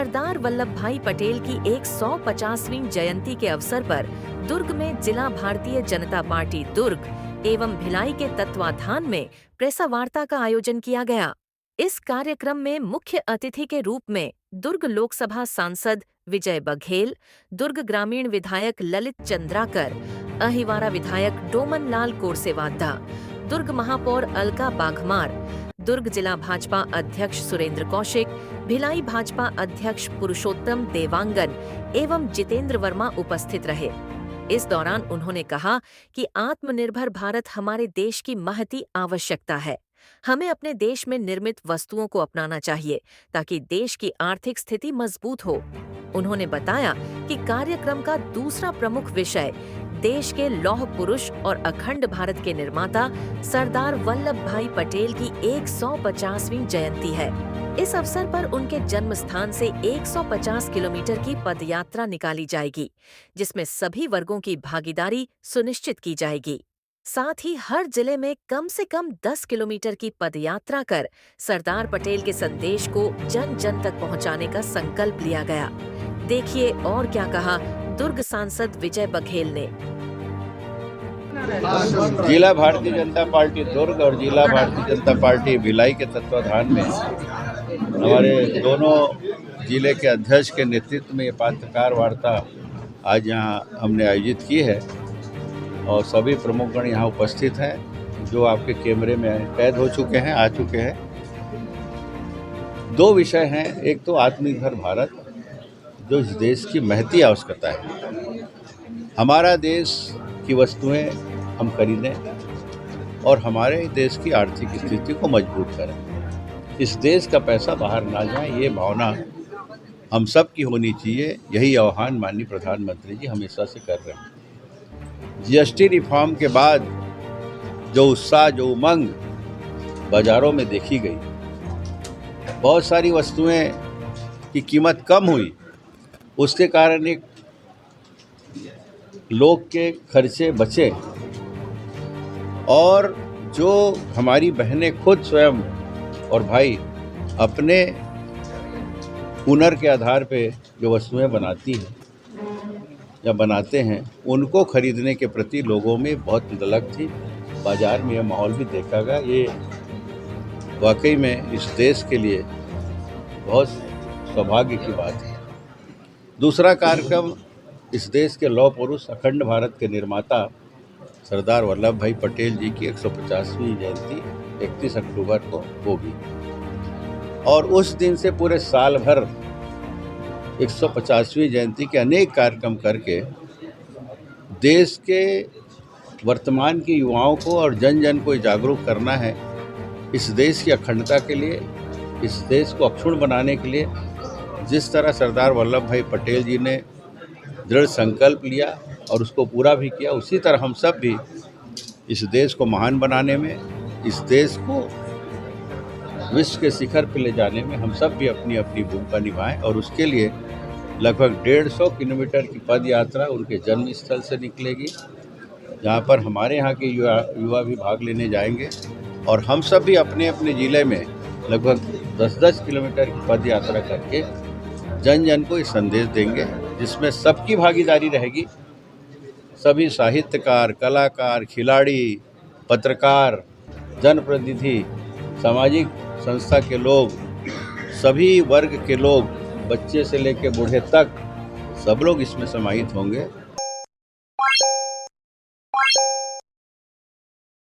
सरदार वल्लभ भाई पटेल की 150वीं जयंती के अवसर पर दुर्ग में जिला भारतीय जनता पार्टी दुर्ग एवं भिलाई के तत्वाधान में प्रेस वार्ता का आयोजन किया गया। इस कार्यक्रम में मुख्य अतिथि के रूप में दुर्ग लोकसभा सांसद विजय बघेल, दुर्ग ग्रामीण विधायक ललित चंद्राकर, अहिवारा विधायक डोमन लाल कोरसेवादा, दुर्ग महापौर अलका बाघमार, दुर्ग जिला भाजपा अध्यक्ष सुरेंद्र कौशिक, भिलाई भाजपा अध्यक्ष पुरुषोत्तम देवांगन एवं जितेंद्र वर्मा उपस्थित रहे। इस दौरान उन्होंने कहा कि आत्मनिर्भर भारत हमारे देश की महती आवश्यकता है। हमें अपने देश में निर्मित वस्तुओं को अपनाना चाहिए ताकि देश की आर्थिक स्थिति मजबूत हो। उन्होंने बताया कि कार्यक्रम का दूसरा प्रमुख विषय देश के लौह पुरुष और अखंड भारत के निर्माता सरदार वल्लभ भाई पटेल की 150वीं जयंती है। इस अवसर पर उनके जन्म स्थान से 150 किलोमीटर की पदयात्रा निकाली जाएगी, जिसमें सभी वर्गों की भागीदारी सुनिश्चित की जाएगी। साथ ही हर जिले में कम से कम 10 किलोमीटर की पदयात्रा कर सरदार पटेल के संदेश को जन जन तक पहुंचाने का संकल्प लिया गया। देखिए और क्या कहा दुर्ग सांसद विजय बघेल ने। जिला भारतीय जनता पार्टी दुर्ग और जिला भारतीय जनता पार्टी भिलाई के तत्वाधान में हमारे दोनों जिले के अध्यक्ष के नेतृत्व में ये पत्रकार वार्ता आज यहाँ हमने आयोजित की है और सभी प्रमुखगण यहाँ उपस्थित हैं जो आपके कैमरे में कैद हो चुके हैं, आ चुके हैं। दो विषय हैं, एक तो आत्मनिर्भर भारत जो इस देश की महती आवश्यकता है। हमारा देश की वस्तुएं हम खरीदें और हमारे देश की आर्थिक स्थिति को मजबूत करें। इस देश का पैसा बाहर ना जाए, ये भावना हम सब की होनी चाहिए। यही आह्वान माननीय प्रधानमंत्री जी हमेशा से कर रहे हैं। जीएसटी रिफॉर्म के बाद जो उत्साह, जो उमंग बाज़ारों में देखी गई, बहुत सारी वस्तुएं की कीमत कम हुई, उसके कारण एक लोग के खर्चे बचे और जो हमारी बहनें खुद स्वयं और भाई अपने हुनर के आधार पे जो वस्तुएं बनाती हैं या बनाते हैं, उनको खरीदने के प्रति लोगों में बहुत ललक थी। बाज़ार में यह माहौल भी देखा गया। ये वाकई में इस देश के लिए बहुत सौभाग्य की बात है। दूसरा कार्यक्रम इस देश के लौह पुरुष अखंड भारत के निर्माता सरदार वल्लभ भाई पटेल जी की 150वीं जयंती 31 अक्टूबर को होगी और उस दिन से पूरे साल भर 150वीं जयंती के अनेक कार्यक्रम करके देश के वर्तमान के युवाओं को और जन जन को जागरूक करना है। इस देश की अखंडता के लिए, इस देश को अक्षुण्ण बनाने के लिए जिस तरह सरदार वल्लभ भाई पटेल जी ने दृढ़ संकल्प लिया और उसको पूरा भी किया, उसी तरह हम सब भी इस देश को महान बनाने में, इस देश को विश्व के शिखर पर ले जाने में हम सब भी अपनी अपनी भूमिका निभाएं। और उसके लिए लगभग 150 किलोमीटर की पद यात्रा उनके जन्म स्थल से निकलेगी, जहां पर हमारे यहाँ के युवा भी भाग लेने जाएंगे और हम सब भी अपने अपने ज़िले में लगभग 10-10 किलोमीटर की पद यात्रा करके जन जन को ये संदेश देंगे, जिसमें सबकी भागीदारी रहेगी। सभी साहित्यकार, कलाकार, खिलाड़ी, पत्रकार, जनप्रतिनिधि, सामाजिक संस्था के लोग, सभी वर्ग के लोग, बच्चे से लेकर बूढ़े तक सब लोग इसमें समाहित होंगे।